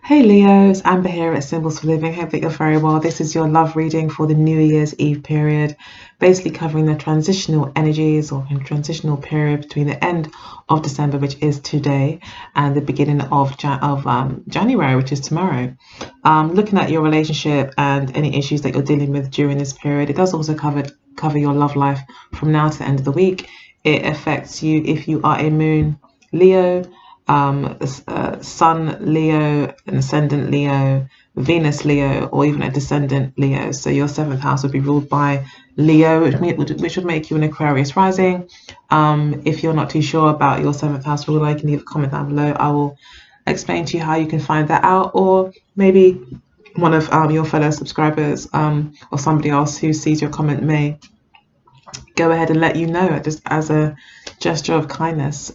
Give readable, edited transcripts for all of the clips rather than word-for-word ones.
Hey Leos, Amber here at Symbols for Living. Hope that you're very well. This is your love reading for the New Year's Eve period, basically covering the transitional energies or transitional period between the end of December, which is today, and the beginning of January, which is tomorrow. Looking at your relationship and any issues that you're dealing with during this period. It does also cover your love life from now to the end of the week. It affects you if you are a Moon Leo, Sun Leo, an ascendant Leo, Venus Leo, or even a descendant Leo. So your seventh house would be ruled by Leo, which would make you an Aquarius rising. If you're not too sure about your seventh house ruler, you can leave a comment down below. I will explain to you how you can find that out, or maybe one of your fellow subscribers or somebody else who sees your comment may go ahead and let you know, just as a gesture of kindness.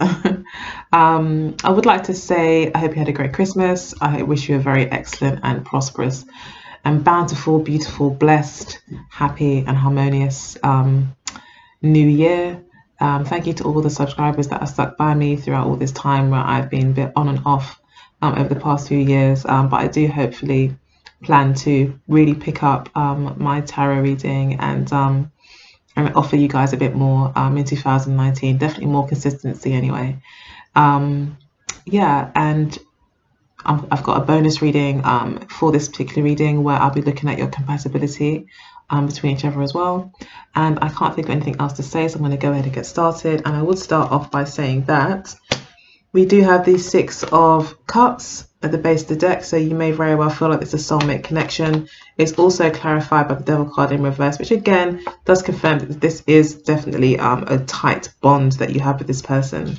I would like to say I hope you had a great Christmas. I wish you a very excellent and prosperous and bountiful, beautiful, blessed, happy and harmonious new year. Thank you to all the subscribers that have stuck by me throughout all this time where I've been a bit on and off over the past few years, but I do hopefully plan to really pick up my tarot reading and offer you guys a bit more in 2019, definitely more consistency anyway. Yeah, and I've got a bonus reading for this particular reading where I'll be looking at your compatibility between each other as well. And I can't think of anything else to say, so I'm going to go ahead and get started. And I would start off by saying that we do have the Six of Cups at the base of the deck, so you may very well feel like it's a soulmate connection. It's also clarified by the Devil card in reverse, which again does confirm that this is definitely a tight bond that you have with this person.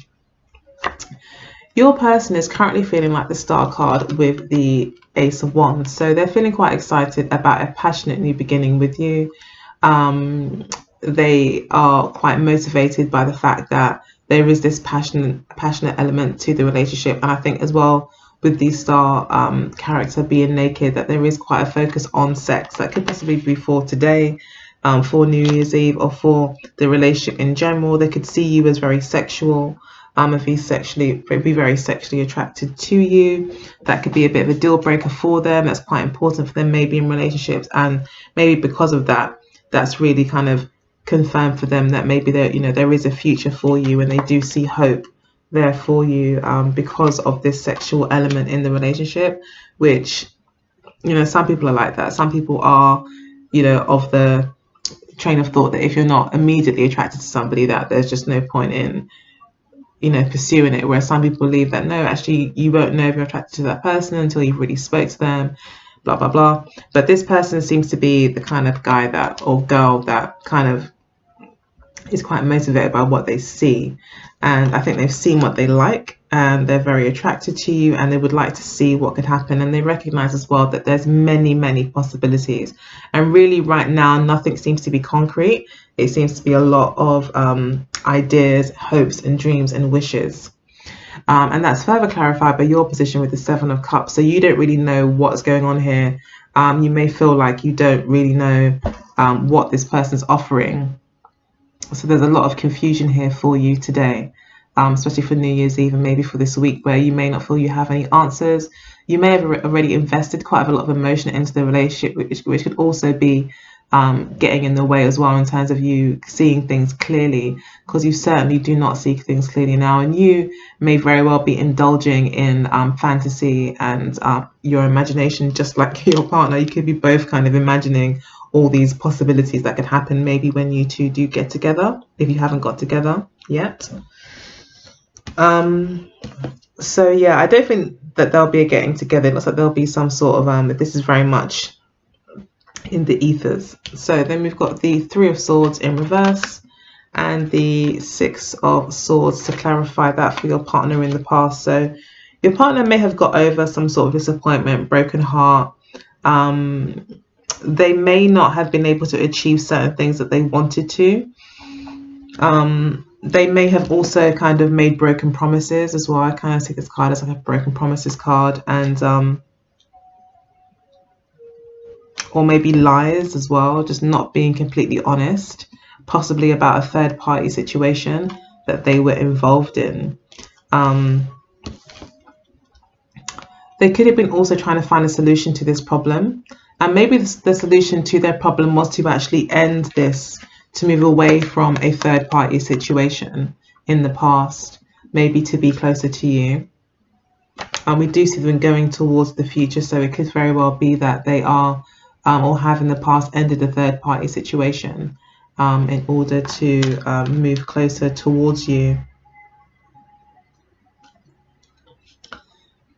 Your person is currently feeling like the Star card with the Ace of Wands, so they're feeling quite excited about a passionate new beginning with you. They are quite motivated by the fact that there is this passionate element to the relationship, and I think as well with the Star character being naked, that there is quite a focus on sex. That could possibly be for today, for New Year's Eve, or for the relationship in general. They could see you as very sexual, if he's be very sexually attracted to you. That could be a bit of a deal breaker for them. That's quite important for them, maybe in relationships, and maybe because of that, that's really kind of confirmed for them that maybe there is a future for you, and they do see hope there for you because of this sexual element in the relationship, which some people are like that. Some people are of the train of thought that if you're not immediately attracted to somebody, that there's just no point in pursuing it, whereas some people believe that no, actually you won't know if you're attracted to that person until you've really spoke to them, blah blah blah. But this person seems to be the kind of guy that, or girl, that kind of is quite motivated by what they see, and I think they've seen what they like and they're very attracted to you, and they would like to see what could happen, and they recognize as well that there's many possibilities, and really right now nothing seems to be concrete. It seems to be a lot of ideas, hopes and dreams and wishes, and that's further clarified by your position with the Seven of Cups. So you don't really know what's going on here. You may feel like you don't really know what this person's offering. So there's a lot of confusion here for you today, especially for New Year's Eve and maybe for this week, where you may not feel you have any answers. You may have already invested quite a lot of emotion into the relationship, which could also be getting in the way as well in terms of you seeing things clearly, because you certainly do not see things clearly now, and you may very well be indulging in fantasy and your imagination, just like your partner. You could be both kind of imagining all these possibilities that could happen maybe when you two do get together, if you haven't got together yet. So yeah, I don't think that there'll be a getting together. It looks like there'll be some sort of this is very much in the ethers. So then we've got the Three of Swords in reverse and the Six of Swords to clarify that for your partner in the past. So your partner may have got over some sort of disappointment, broken heart. They may not have been able to achieve certain things that they wanted to. They may have also kind of made broken promises as well. I kind of see this card as like a broken promises card, and or maybe lies as well, just not being completely honest, possibly about a third party situation that they were involved in. They could have been also trying to find a solution to this problem. And maybe the solution to their problem was to actually end this, to move away from a third party situation in the past, maybe to be closer to you. And we do see them going towards the future, so it could very well be that they are or have in the past ended a third party situation in order to move closer towards you.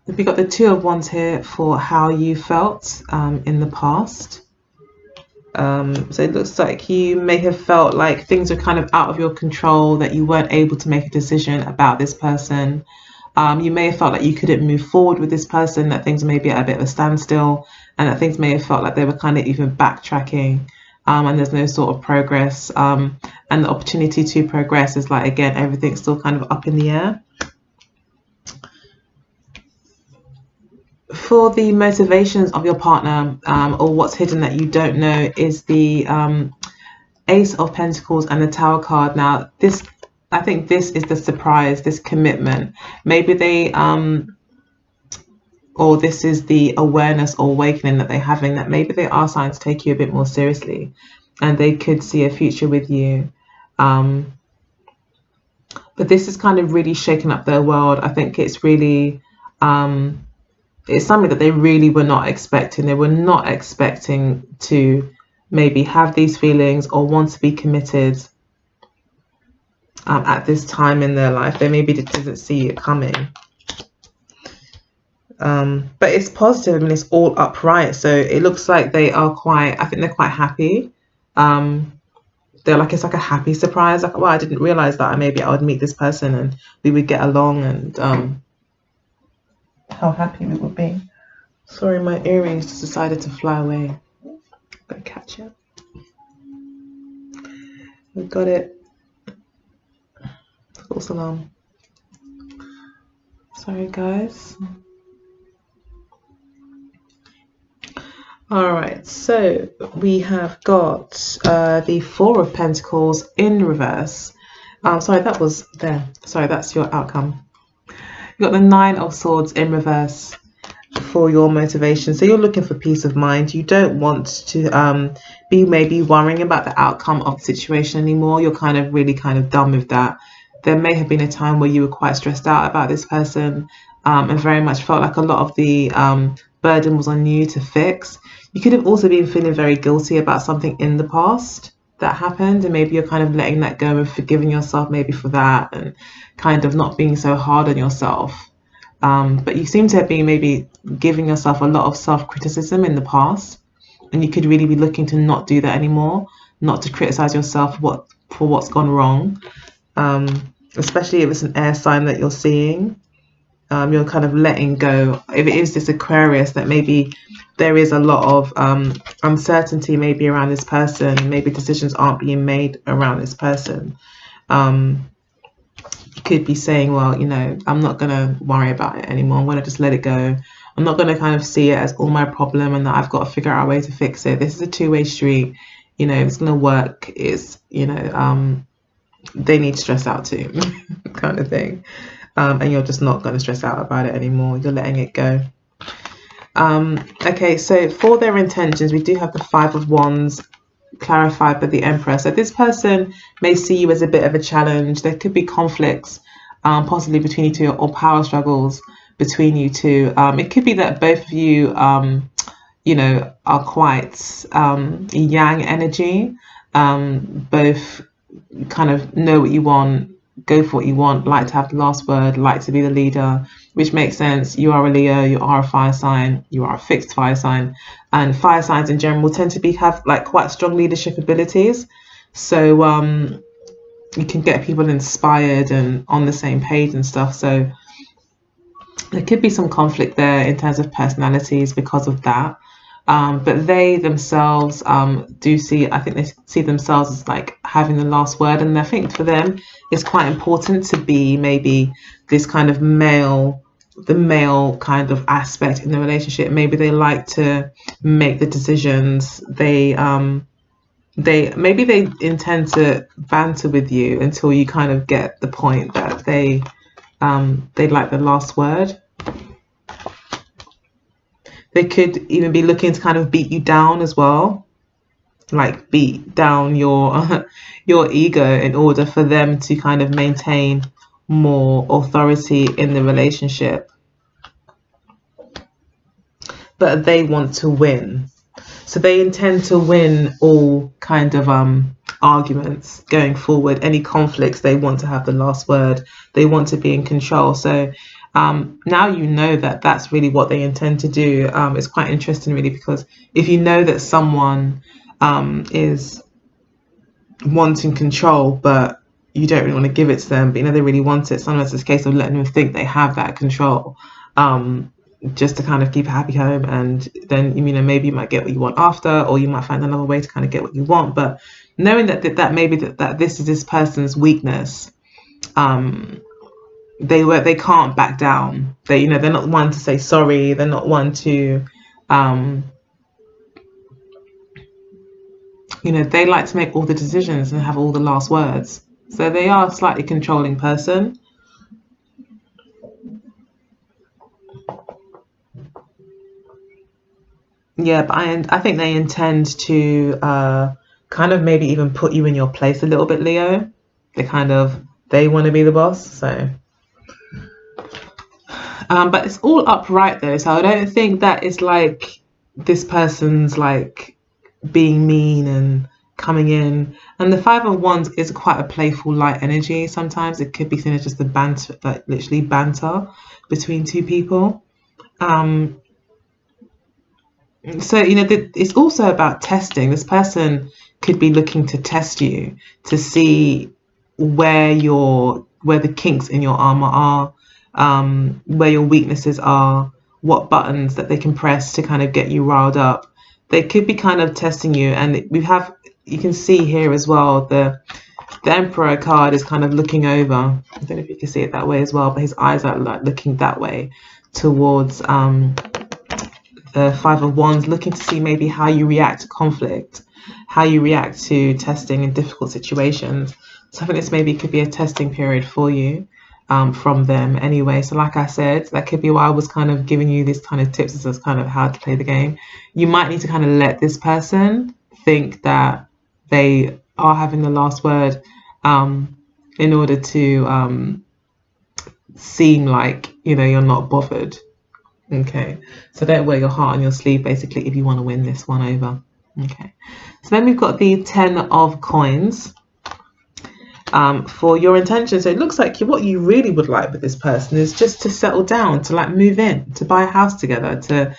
We got the Two of Wands here for how you felt in the past. So it looks like you may have felt like things are kind of out of your control, that you weren't able to make a decision about this person. You may have felt like you couldn't move forward with this person, that things may be at a bit of a standstill, and that things may have felt like they were kind of even backtracking, and there's no sort of progress. And the opportunity to progress is like, again, everything's still kind of up in the air. For the motivations of your partner, or what's hidden that you don't know, is the Ace of Pentacles and the Tower card. Now, I think this is the surprise, this commitment. Maybe they, or this is the awareness or awakening that they're having, that maybe they are starting to take you a bit more seriously, and they could see a future with you. But this is kind of really shaking up their world. I think it's really, it's something that they really were not expecting. They were not expecting to maybe have these feelings or want to be committed at this time in their life. They maybe didn't see it coming. But it's positive. I mean, it's all upright. So it looks like they are quite, I think they're quite happy. They're like, it's like a happy surprise. Like, well, I didn't realize that maybe I would meet this person and we would get along, and how happy we would be. Sorry, my earrings just decided to fly away. Gotta catch it. We got it. False alarm. Sorry, guys. All right, so we have got the Four of Pentacles in reverse. Sorry, that was there. Sorry, that's your outcome. You got the Nine of Swords in reverse for your motivation. So you're looking for peace of mind. You don't want to be maybe worrying about the outcome of the situation anymore. You're kind of really kind of done with that. There may have been a time where you were quite stressed out about this person, and very much felt like a lot of the burden was on you to fix. You could have also been feeling very guilty about something in the past that happened, and maybe you're kind of letting that go and forgiving yourself maybe for that, and kind of not being so hard on yourself. But you seem to have been maybe giving yourself a lot of self-criticism in the past, and you could really be looking to not do that anymore, not to criticize yourself for what's gone wrong, especially if it's an air sign that you're seeing. You're kind of letting go. If it is this Aquarius, that maybe there is a lot of uncertainty maybe around this person, maybe decisions aren't being made around this person. You could be saying, well, you know, I'm not going to worry about it anymore. I'm going to just let it go. I'm not going to kind of see it as all my problem and that I've got to figure out a way to fix it. This is a two-way street. You know, it's going to work. It's, you know, they need to stress out too, kind of thing. And you're just not going to stress out about it anymore. You're letting it go. Okay, so for their intentions, we do have the Five of Wands clarified by the Emperor. So this person may see you as a bit of a challenge. There could be conflicts, possibly between you two, or power struggles between you two. It could be that both of you, you know, are quite yang energy. Both kind of know what you want, go for what you want, like to have the last word, like to be the leader, which makes sense. You are a Leo, you are a fire sign, you are a fixed fire sign, and fire signs in general tend to have like quite strong leadership abilities. So you can get people inspired and on the same page and stuff. So there could be some conflict there in terms of personalities because of that. But they themselves do see, I think they see themselves as like having the last word, and I think for them it's quite important to be maybe this kind of the male kind of aspect in the relationship. Maybe they like to make the decisions. Maybe they intend to banter with you until you kind of get the point that they like the last word. They could even be looking to kind of beat you down as well, like beat down your your ego in order for them to kind of maintain more authority in the relationship. But they want to win. So they intend to win all kind of arguments going forward. Any conflicts, they want to have the last word. They want to be in control. So now you know that that's really what they intend to do. It's quite interesting, really, because if you know that someone is wanting control, but you don't really want to give it to them, but you know they really want it, sometimes it's a case of letting them think they have that control. Just to kind of keep a happy home, and then maybe you might get what you want after, or you might find another way to kind of get what you want. But knowing that maybe that this is this person's weakness, they can't back down. They're not one to say sorry. They're not one to they like to make all the decisions and have all the last words. So they are a slightly controlling person. Yeah, but I think they intend to kind of maybe even put you in your place a little bit, Leo. They want to be the boss, so. But it's all upright though, so I don't think that it's like this person's like being mean and coming in. And the Five of Wands is quite a playful, light energy. Sometimes it could be seen as just the banter, like literally banter between two people. So, it's also about testing. This person could be looking to test you to see where the kinks in your armor are, where your weaknesses are, what buttons that they can press to kind of get you riled up. They could be kind of testing you. And you can see here as well, the Emperor card is kind of looking over. I don't know if you can see it that way as well, but his eyes are like looking that way towards the Five of Wands, looking to see maybe how you react to conflict, how you react to testing in difficult situations. So I think this maybe could be a testing period for you from them anyway. So like I said, that could be why I was kind of giving you this kind of tips as kind of how to play the game. You might need to kind of let this person think that they are having the last word in order to seem like, you're not bothered. Okay, so don't wear your heart on your sleeve, basically, if you want to win this one over. Okay, so then we've got the 10 of coins for your intention. So it looks like what you really would like with this person is just to settle down, to like move in, to buy a house together, to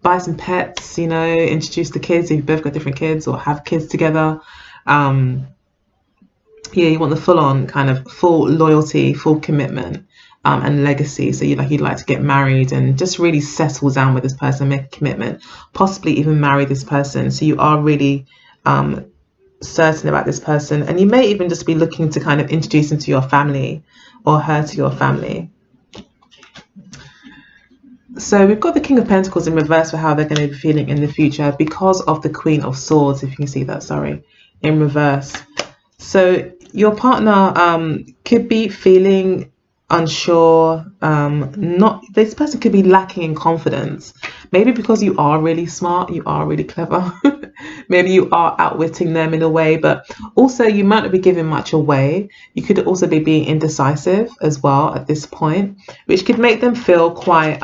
buy some pets, introduce the kids if you've both got different kids, or have kids together. Yeah, you want the full-on kind of full loyalty, full commitment. And legacy. So you'd like to get married and just really settle down with this person, make a commitment, possibly even marry this person. So you are really certain about this person, and you may even just be looking to kind of introduce him to your family or her to your family. So we've got the King of Pentacles in reverse for how they're going to be feeling in the future because of the Queen of Swords, if you can see that, in reverse. So your partner could be feeling unsure. This person could be lacking in confidence, maybe because you are really smart, you are really clever. Maybe you are outwitting them in a way, but also you might not be giving much away. You could also be being indecisive as well at this point, which could make them feel quite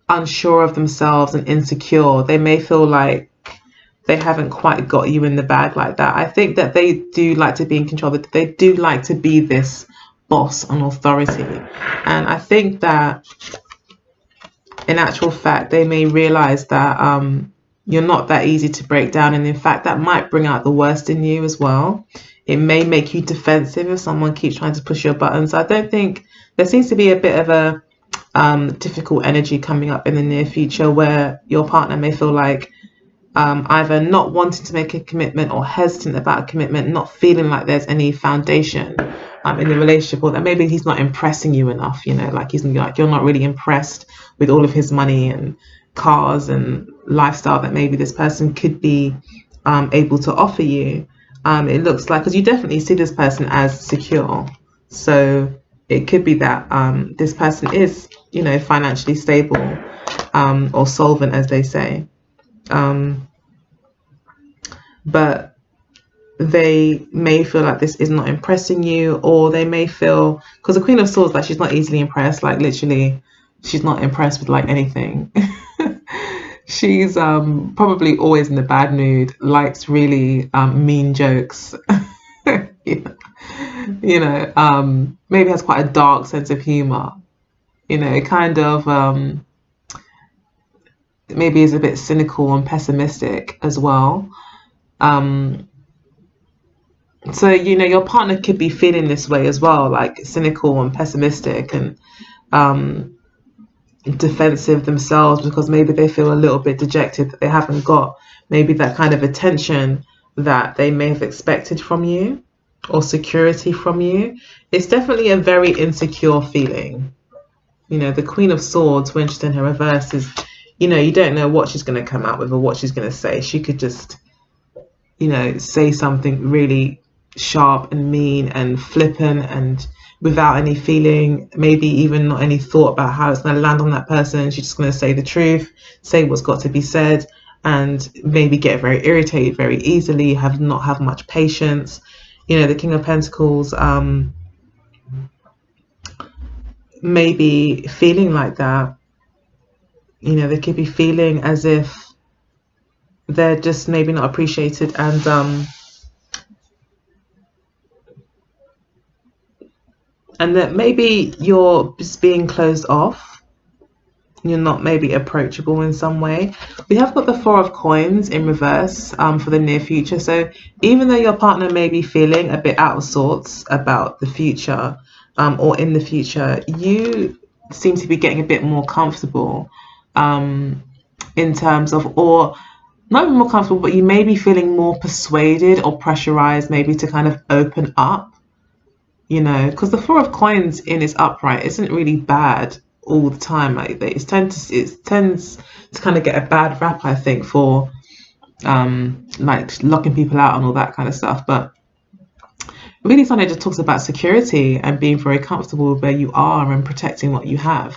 unsure of themselves and insecure. They may feel like they haven't quite got you in the bag like that. I think that they do like to be in control, that they do like to be this boss on authority. And I think that in actual fact, they may realize that you're not that easy to break down. And in fact, that might bring out the worst in you as well. It may make you defensive if someone keeps trying to push your buttons. I don't think there seems to be a bit of a difficult energy coming up in the near future where your partner may feel like either not wanting to make a commitment or hesitant about a commitment, not feeling like there's any foundation in the relationship, or that maybe he's not impressing you enough, like you're not really impressed with all of his money and cars and lifestyle that maybe this person could be able to offer you. It looks like, because you definitely see this person as secure, so it could be that this person is you know, financially stable, or solvent, as they say. But they may feel like this is not impressing you, or they may feel, because the Queen of Swords, like, she's not easily impressed, like literally she's not impressed with like anything. She's probably always in a bad mood, likes really mean jokes. You know, maybe has quite a dark sense of humor, you know, kind of maybe is a bit cynical and pessimistic as well. So, you know, your partner could be feeling this way as well, like cynical and pessimistic and defensive themselves, because maybe they feel a little bit dejected that they haven't got maybe that kind of attention that they may have expected from you, or security from you. It's definitely a very insecure feeling. You know, the Queen of Swords, when she's in her reverse, is, you know, you don't know what she's going to come out with or what she's going to say. She could just, you know, say something really sharp and mean and flippant and without any feeling, maybe even not any thought about how it's going to land on that person. She's just going to say the truth, say what's got to be said, and maybe get very irritated very easily, not have much patience. You know, the King of Pentacles maybe feeling like that. You know, they could be feeling as if they're just maybe not appreciated, and that maybe you're just being closed off. You're not maybe approachable in some way. We have got the Four of Coins in reverse for the near future. So even though your partner may be feeling a bit out of sorts about the future, or in the future, you seem to be getting a bit more comfortable in terms of, or not even more comfortable, but you may be feeling more persuaded or pressurized maybe to kind of open up, you know, because the Four of Coins in its upright isn't really bad all the time. Like, it tends to kind of get a bad rap, I think, for like locking people out and all that kind of stuff. But really, Sunday just talks about security and being very comfortable where you are and protecting what you have.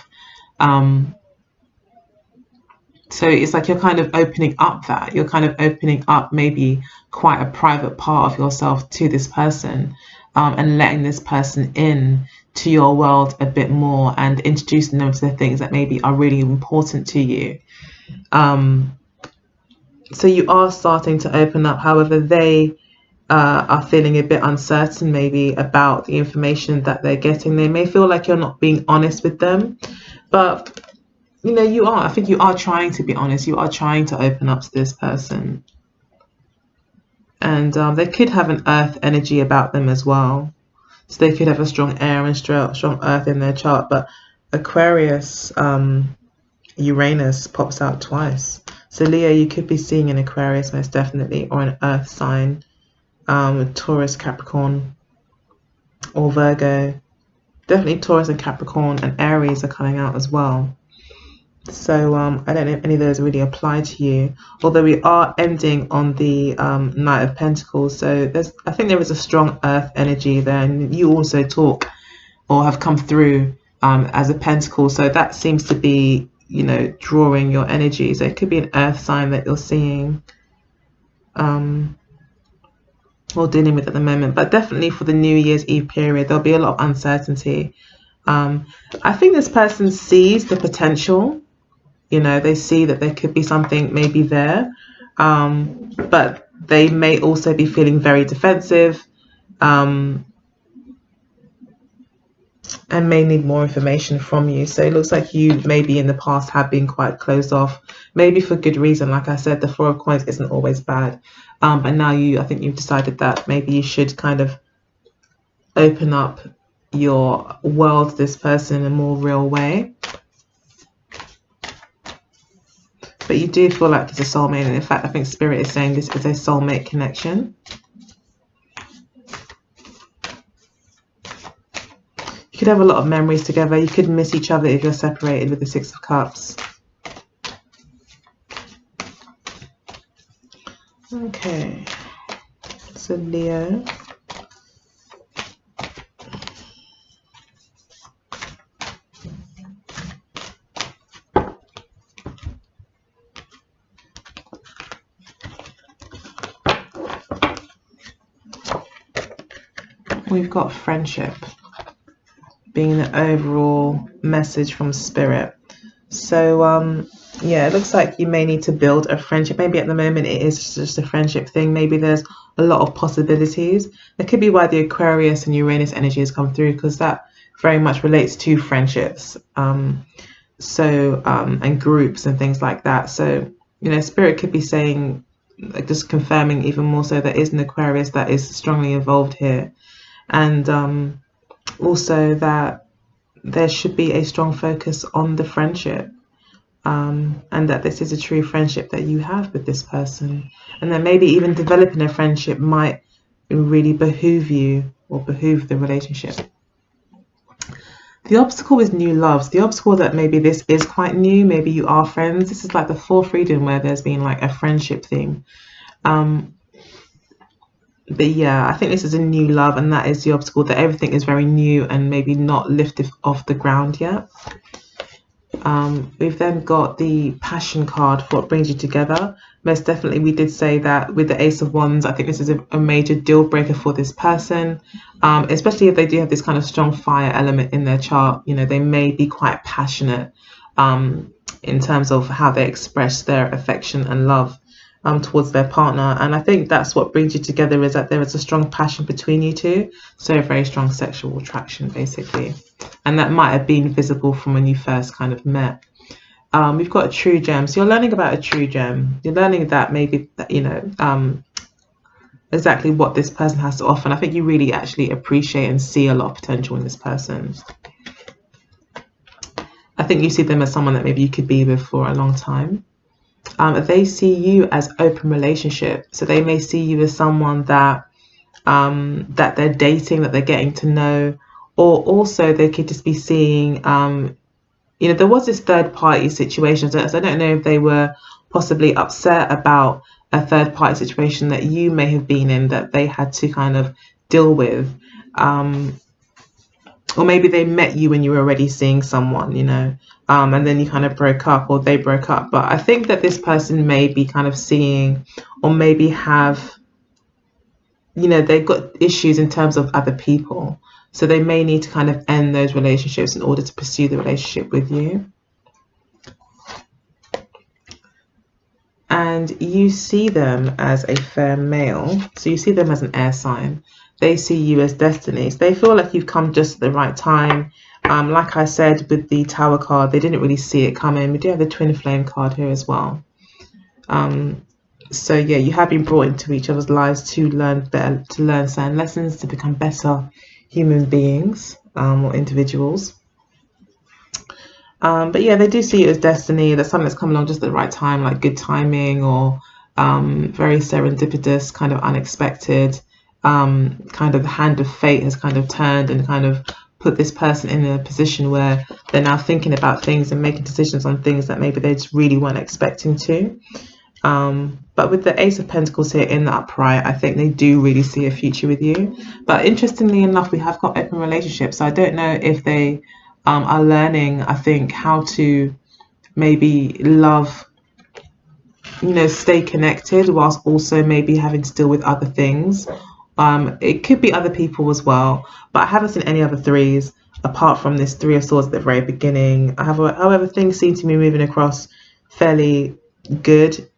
So it's like you're kind of opening up that. You're kind of opening up maybe quite a private part of yourself to this person, and letting this person in to your world a bit more and introducing them to the things that maybe are really important to you. So you are starting to open up. However, they are feeling a bit uncertain maybe about the information that they're getting. They may feel like you're not being honest with them, but you know, you are. I think you are trying to be honest. You are trying to open up to this person. And they could have an earth energy about them as well. So they could have a strong air and strong earth in their chart. But Aquarius, Uranus pops out twice. So Leo, you could be seeing an Aquarius most definitely, or an earth sign, Taurus, Capricorn, or Virgo. Definitely Taurus and Capricorn and Aries are coming out as well. So I don't know if any of those really apply to you, although we are ending on the Knight of Pentacles. So I think there is a strong earth energy there, and you also talk or have come through as a pentacle. So that seems to be, you know, drawing your energy. So it could be an earth sign that you're seeing or dealing with at the moment. But definitely for the New Year's Eve period, there'll be a lot of uncertainty. I think this person sees the potential. You know, they see that there could be something maybe there, but they may also be feeling very defensive, and may need more information from you. So it looks like you maybe in the past have been quite closed off, maybe for good reason. Like I said, the Four of Coins isn't always bad, but now I think you've decided that maybe you should kind of open up your world to this person in a more real way. But you do feel like it's a soulmate, and in fact, I think Spirit is saying this is a soulmate connection. You could have a lot of memories together. You could miss each other if you're separated with the Six of Cups. Okay, so Leo. We've got friendship being the overall message from spirit. So yeah, it looks like you may need to build a friendship. Maybe at the moment it is just a friendship thing. Maybe there's a lot of possibilities. That could be why the Aquarius and Uranus energy has come through, because that very much relates to friendships, and groups and things like that. So, you know, spirit could be saying, like, just confirming even more so, there is an Aquarius that is strongly involved here, and also that there should be a strong focus on the friendship, and that this is a true friendship that you have with this person, and that maybe even developing a friendship might really behoove you or behoove the relationship. The obstacle is new loves. The obstacle that maybe this is quite new, maybe you are friends. This is like the fourth reading where there's been like a friendship theme. But yeah, I think this is a new love, and that is the obstacle, that everything is very new and maybe not lifted off the ground yet. We've then got the passion card for what brings you together. Most definitely, we did say that with the Ace of Wands, I think this is a major deal breaker for this person, especially if they do have this kind of strong fire element in their chart. You know, they may be quite passionate in terms of how they express their affection and love towards their partner. And I think that's what brings you together, is that there is a strong passion between you two. So a very strong sexual attraction, basically. And that might have been visible from when you first kind of met. We've got a true gem. So you're learning about a true gem. You're learning that maybe, you know, exactly what this person has to offer. And I think you really actually appreciate and see a lot of potential in this person. I think you see them as someone that maybe you could be with for a long time. They see you as open relationship. So they may see you as someone that that they're dating, that they're getting to know, or also they could just be seeing, you know, there was this third party situation. So I don't know if they were possibly upset about a third party situation that you may have been in, that they had to kind of deal with. Or maybe they met you when you were already seeing someone, you know, and then you kind of broke up, or they broke up. But I think that this person may be kind of seeing, or maybe have, you know, they've got issues in terms of other people. So they may need to kind of end those relationships in order to pursue the relationship with you. And you see them as a fair male. So you see them as an air sign. They see you as destiny. So they feel like you've come just at the right time. Like I said, with the Tower card, they didn't really see it coming. We do have the Twin Flame card here as well. So yeah, you have been brought into each other's lives to learn better, to learn certain lessons, to become better human beings or individuals. But yeah, they do see it as destiny. That's something that's come along just at the right time, like good timing, or very serendipitous, kind of unexpected. Kind of the hand of fate has kind of turned and kind of put this person in a position where they're now thinking about things and making decisions on things that maybe they just really weren't expecting to. But with the Ace of Pentacles here in the upright, I think they do really see a future with you. But interestingly enough, we have got open relationships. So I don't know if they are learning, I think, how to maybe love, you know, stay connected whilst also maybe having to deal with other things. It could be other people as well, but I haven't seen any other threes apart from this Three of Swords at the very beginning. However, things seem to be moving across fairly good.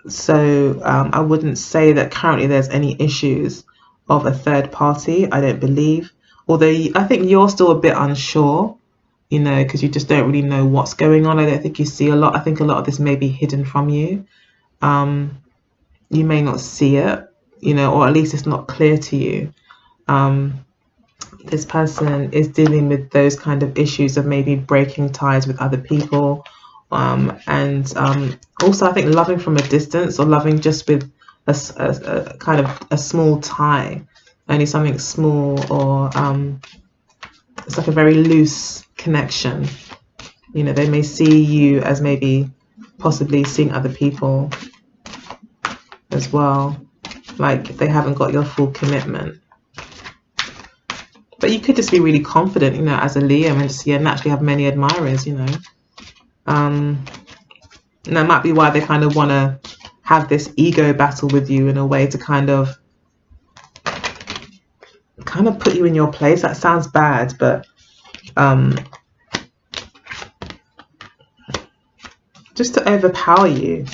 So I wouldn't say that currently there's any issues of a third party, I don't believe. Although I think you're still a bit unsure, you know, because you just don't really know what's going on. I don't think you see a lot. I think a lot of this may be hidden from you. You may not see it, you know, or at least it's not clear to you. This person is dealing with those kind of issues of maybe breaking ties with other people. And also, I think loving from a distance, or loving just with a kind of a small tie, only something small, or it's like a very loose connection. You know, they may see you as maybe possibly seeing other people as well, like they haven't got your full commitment. But you could just be really confident, you know, as a Leo, and just, yeah, naturally have many admirers, you know. And that might be why they kind of want to have this ego battle with you in a way to kind of kind of put you in your place. That sounds bad, but just to overpower you.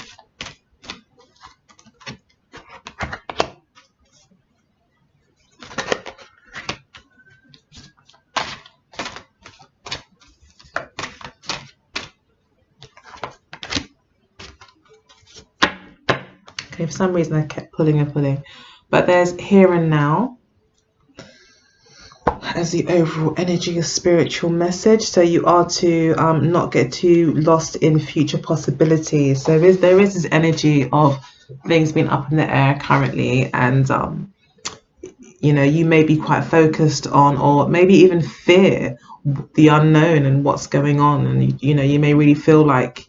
Okay, for some reason I kept pulling and pulling, but there's here and now as the overall energy of spiritual message. So you are to not get too lost in future possibilities. So there is this energy of things being up in the air currently, and you know, you may be quite focused on, or maybe even fear the unknown and what's going on, and you know, you may really feel like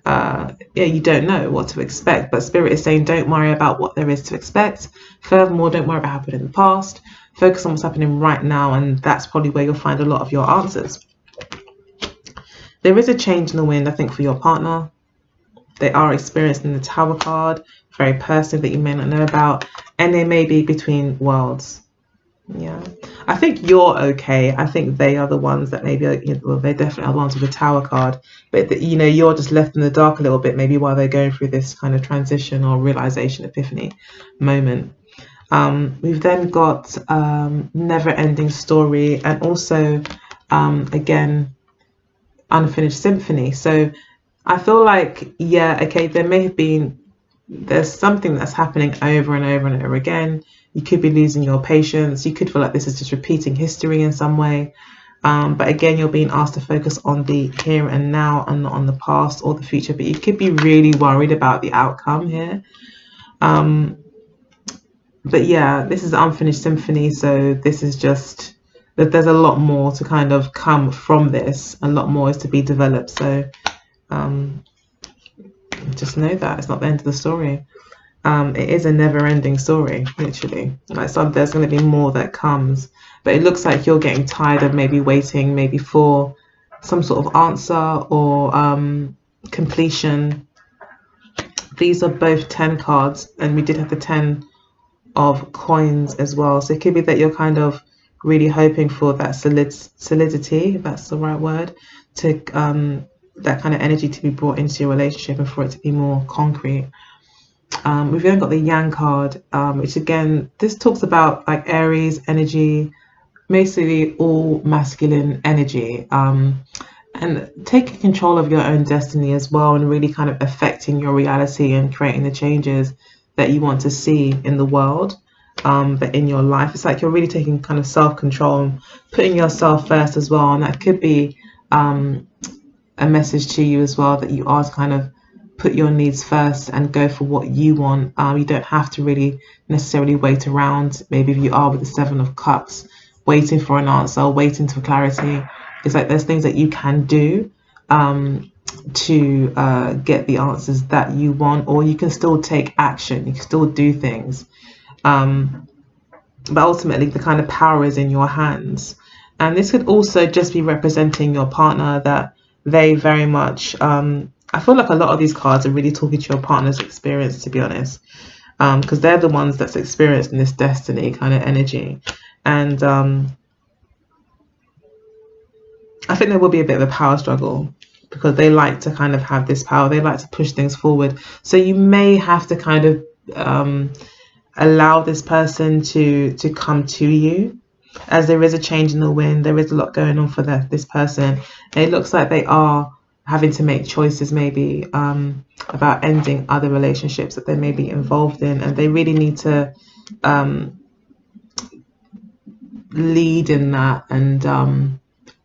yeah, you don't know what to expect, but Spirit is saying don't worry about what there is to expect. Furthermore, don't worry about what happened in the past. Focus on what's happening right now, and that's probably where you'll find a lot of your answers. There is a change in the wind, I think, for your partner. They are experiencing the Tower card, very personal, that you may not know about, and they may be between worlds. Yeah, I think you're okay. I think they are the ones that maybe, well, they definitely are the ones with the Tower card, but you know, you're just left in the dark a little bit, maybe while they're going through this kind of transition or realization, epiphany moment. We've then got never-ending story, and also again, unfinished symphony. So I feel like, yeah, okay, there's something that's happening over and over and over again. You could be losing your patience. You could feel like this is just repeating history in some way. But again, you're being asked to focus on the here and now and not on the past or the future. But you could be really worried about the outcome here. But yeah, this is unfinished symphony. So this is just that there's a lot more to kind of come from this. A lot more is to be developed. So just know that it's not the end of the story. It is a never-ending story, literally. Like, so there's going to be more that comes, but it looks like you're getting tired of maybe waiting, maybe for some sort of answer or completion. These are both 10 cards, and we did have the 10 of coins as well. So it could be that you're kind of really hoping for that solidity, if that's the right word, to that kind of energy to be brought into your relationship and for it to be more concrete. We've then got the Yang card, which again, this talks about like Aries energy, basically all masculine energy, and taking control of your own destiny as well, and really kind of affecting your reality and creating the changes that you want to see in the world, but in your life. It's like you're really taking kind of self-control and putting yourself first as well, and that could be a message to you as well, that you are to kind of put your needs first and go for what you want. You don't have to really necessarily wait around. Maybe if you are with the 7 of Cups, waiting for an answer, waiting for clarity. It's like there's things that you can do to get the answers that you want, or you can still take action. You can still do things. But ultimately, the kind of power is in your hands. And this could also just be representing your partner, that they very much... I feel like a lot of these cards are really talking to your partner's experience, to be honest, because they're the ones that's experienced in this destiny kind of energy. And I think there will be a bit of a power struggle, because they like to kind of have this power. They like to push things forward. So you may have to kind of allow this person to come to you, as there is a change in the wind. There is a lot going on for this person. And it looks like they are having to make choices maybe about ending other relationships that they may be involved in, and they really need to lead in that,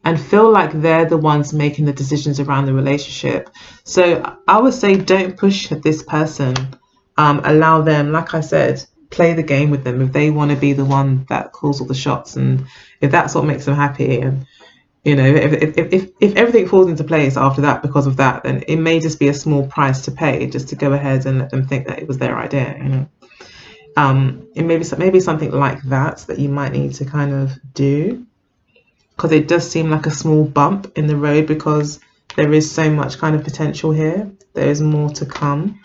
and feel like they're the ones making the decisions around the relationship. So I would say don't push this person. Allow them, like I said, play the game with them. If they want to be the one that calls all the shots, and if that's what makes them happy, and you know, if everything falls into place after that because of that, then it may just be a small price to pay just to go ahead and let them think that it was their idea, you know. It may be something like that you might need to kind of do, because it does seem like a small bump in the road, because there is so much kind of potential here. There is more to come,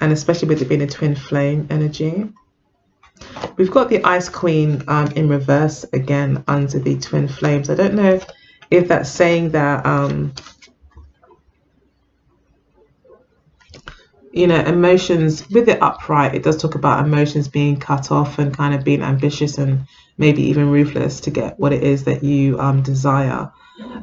and especially with it being a twin flame energy. We've got the Ice Queen in reverse again under the twin flames. I don't know if that's saying that you know, emotions with the upright, it does talk about emotions being cut off and kind of being ambitious and maybe even ruthless to get what it is that you desire.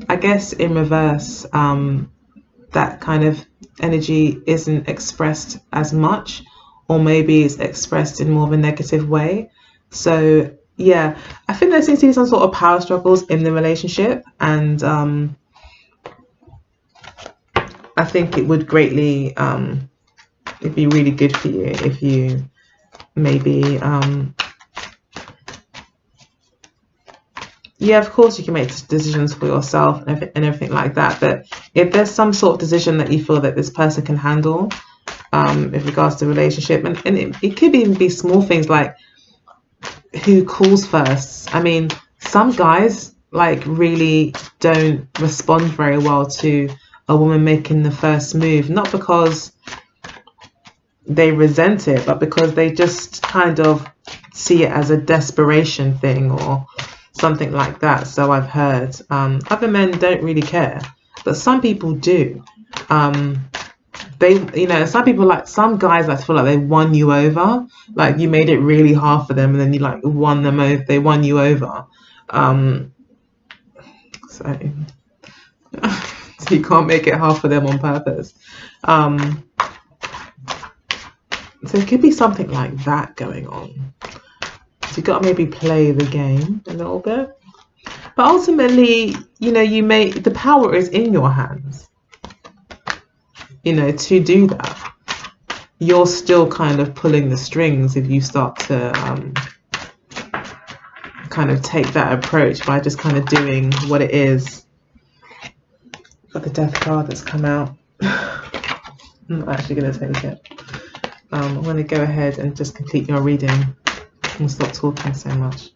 I guess in reverse, that kind of energy isn't expressed as much, or maybe it's expressed in more of a negative way. So yeah, I think there seems to be some sort of power struggles in the relationship, and I think it would greatly it'd be really good for you if you maybe yeah, of course you can make decisions for yourself and everything like that, but if there's some sort of decision that you feel that this person can handle with regards to relationship, and it could even be small things like who calls first. I mean, some guys like really don't respond very well to a woman making the first move, not because they resent it, but because they just kind of see it as a desperation thing or something like that. So I've heard other men don't really care, but some people do. They, you know, some people, like some guys that feel like they won you over, like you made it really hard for them and then you like won them over, they won you over. So so you can't make it hard for them on purpose. So it could be something like that going on. So you got to maybe play the game a little bit. But ultimately, you know, the power is in your hands, you know, to do that. You're still kind of pulling the strings if you start to kind of take that approach by just kind of doing what it is. Got the Death card that's come out. I'm not actually going to take it. I'm going to go ahead and just complete your reading and stop talking so much.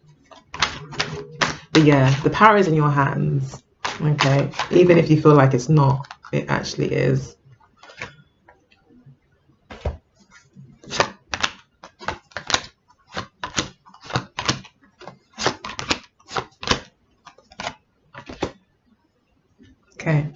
But yeah, the power is in your hands, okay? Even if you feel like it's not, it actually is. Okay.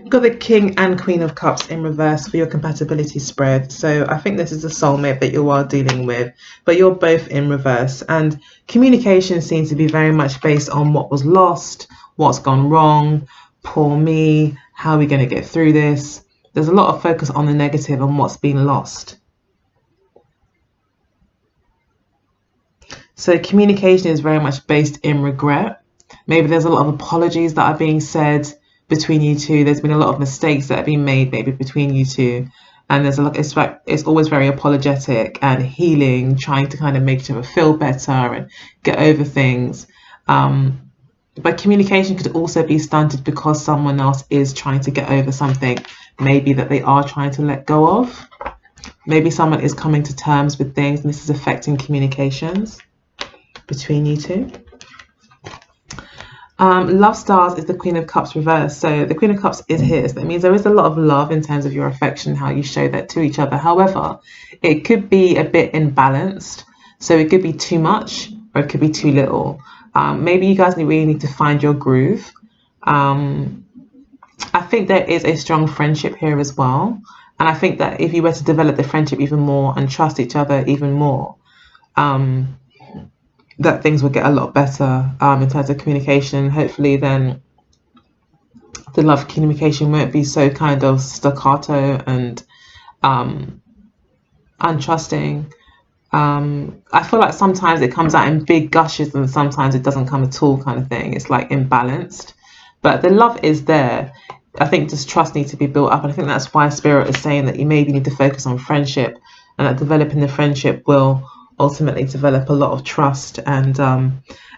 Got the King and Queen of Cups in reverse for your compatibility spread. So I think this is a soulmate that you are dealing with, but you're both in reverse, and communication seems to be very much based on what was lost, what's gone wrong, poor me, how are we going to get through this. There's a lot of focus on the negative and what's been lost. So communication is very much based in regret. Maybe there's a lot of apologies that are being said between you two. There's been a lot of mistakes that have been made maybe between you two, and there's a lot, it's always very apologetic and healing, trying to kind of make each other feel better and get over things. But communication could also be stunted because someone else is trying to get over something maybe that they are trying to let go of. Maybe someone is coming to terms with things and this is affecting communications between you two. Love stars is the Queen of Cups reverse. So the Queen of Cups is here. So that means there is a lot of love in terms of your affection, how you show that to each other. However, it could be a bit imbalanced. So it could be too much or it could be too little. Maybe you guys really need to find your groove. I think there is a strong friendship here as well. And I think that if you were to develop the friendship even more and trust each other even more, that things will get a lot better in terms of communication. Hopefully then the love communication won't be so kind of staccato and untrusting. I feel like sometimes it comes out in big gushes and sometimes it doesn't come at all, kind of thing. It's like imbalanced, but the love is there. I think just trust needs to be built up, and I think that's why Spirit is saying that you maybe need to focus on friendship, and that developing the friendship will ultimately develop a lot of trust. And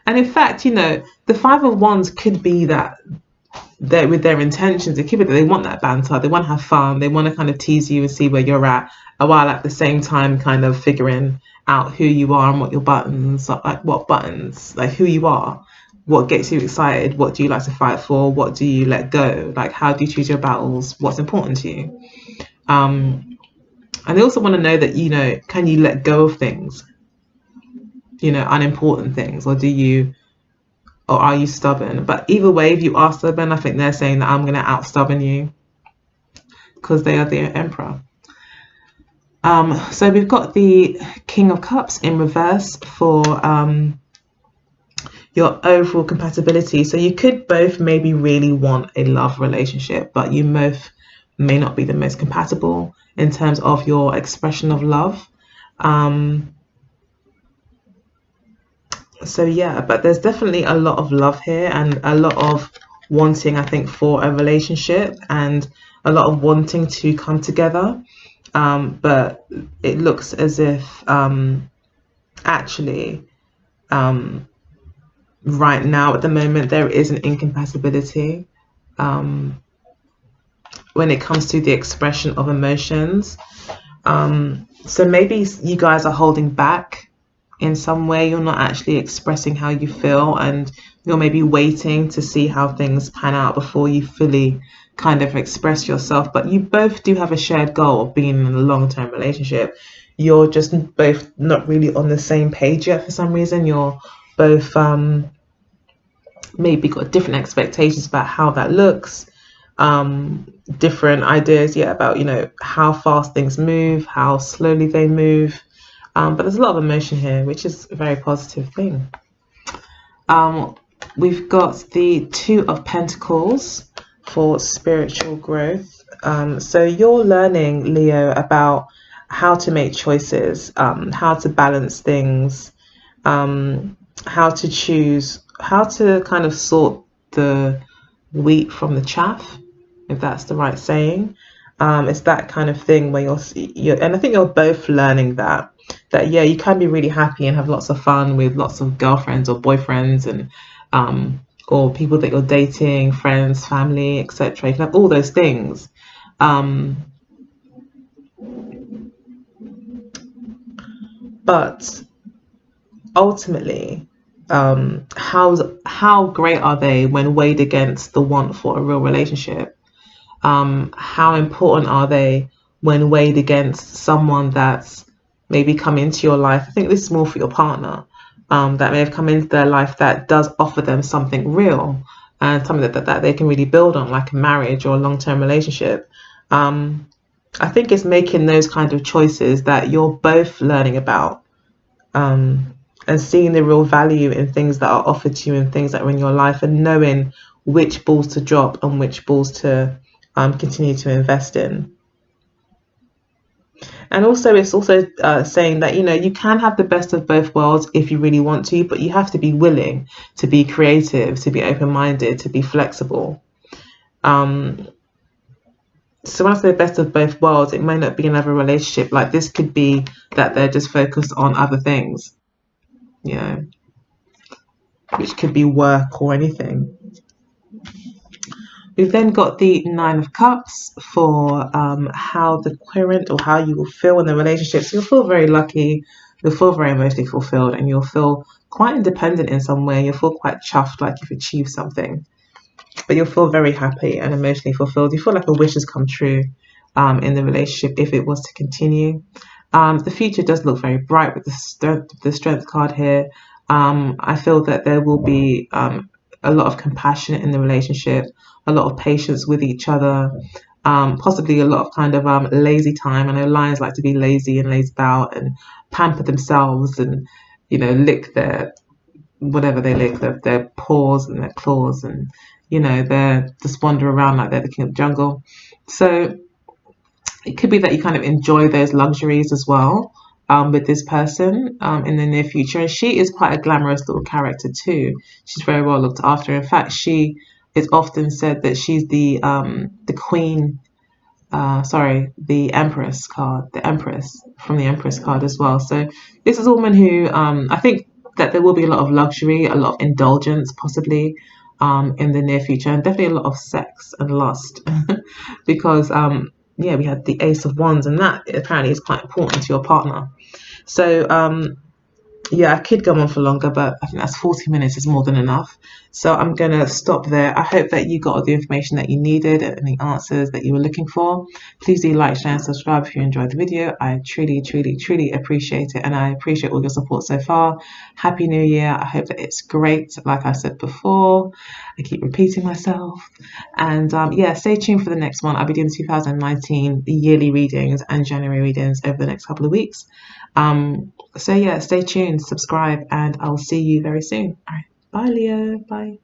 in fact, you know, the Five of Wands could be that with their intentions, it could be that they want that banter, they want to have fun, they want to kind of tease you and see where you're at, while at the same time kind of figuring out who you are and what your buttons, like what buttons, like who you are, what gets you excited, what do you like to fight for, what do you let go, like how do you choose your battles, what's important to you. And they also want to know that, you know, can you let go of things? unimportant things, or are you stubborn? But either way, if you are stubborn, I think they're saying that I'm going to out stubborn you, because they are the emperor. So we've got the King of Cups in reverse for your overall compatibility. So you could both maybe really want a love relationship, but you both may not be the most compatible in terms of your expression of love. So yeah, but there's definitely a lot of love here and a lot of wanting, I think, for a relationship, and a lot of wanting to come together. But it looks as if actually right now at the moment there is an incompatibility when it comes to the expression of emotions. So maybe you guys are holding back in some way. You're not actually expressing how you feel, and you're maybe waiting to see how things pan out before you fully kind of express yourself. But you both do have a shared goal of being in a long-term relationship. You're just both not really on the same page yet for some reason. You're both maybe got different expectations about how that looks, different ideas about how fast things move, how slowly they move. But there's a lot of emotion here, which is a very positive thing. We've got the Two of Pentacles for spiritual growth. So you're learning, Leo, about how to make choices, how to balance things, how to choose, how to kind of sort the wheat from the chaff, if that's the right saying. It's that kind of thing where you're and I think you're both learning that yeah, you can be really happy and have lots of fun with lots of girlfriends or boyfriends, and or people that you're dating, friends, family, etc. You can have all those things, but ultimately, how great are they when weighed against the want for a real relationship? How important are they when weighed against someone that's maybe come into your life? I think this is more for your partner, that may have come into their life that does offer them something real, and something that they can really build on, like a marriage or a long-term relationship. I think it's making those kind of choices that you're both learning about, and seeing the real value in things that are offered to you and things that are in your life, and knowing which balls to drop and which balls to continue to invest in. And also, it's also saying that you can have the best of both worlds if you really want to, but you have to be willing to be creative, to be open-minded, to be flexible. So when I say best of both worlds, it may not be another relationship. Like, this could be that they're just focused on other things, which could be work or anything. We've then got the Nine of Cups for how the querent, or how you will feel in the relationship. So you'll feel very lucky, you'll feel very emotionally fulfilled, and you'll feel quite independent in some way. You'll feel quite chuffed, like you've achieved something. But you'll feel very happy and emotionally fulfilled. You feel like a wish has come true in the relationship if it was to continue. The future does look very bright with the strength card here. I feel that there will be a lot of compassion in the relationship, a lot of patience with each other, possibly a lot of kind of lazy time. I know lions like to be lazy and lazy about and pamper themselves, and lick their whatever they lick, their paws and their claws, and they just wander around like they're the king of the jungle. So it could be that you kind of enjoy those luxuries as well with this person in the near future. And she is quite a glamorous little character too. She's very well looked after. In fact, she is often said that she's the queen, the Empress card, the Empress, from the Empress card as well. So this is a woman who I think that there will be a lot of luxury, a lot of indulgence possibly in the near future, and definitely a lot of sex and lust because we had the Ace of Wands, and that apparently is quite important to your partner. So yeah, I could go on for longer, but I think that's 40 minutes is more than enough. So I'm going to stop there. I hope that you got all the information that you needed and the answers that you were looking for. Please do like, share, and subscribe if you enjoyed the video. I truly, truly, truly appreciate it, and I appreciate all your support so far. Happy New Year. I hope that it's great. Like I said before, I keep repeating myself. And yeah, stay tuned for the next one. I'll be doing 2019 yearly readings and January readings over the next couple of weeks. So yeah, stay tuned, subscribe, and I'll see you very soon. All right. Bye, Leo. Bye.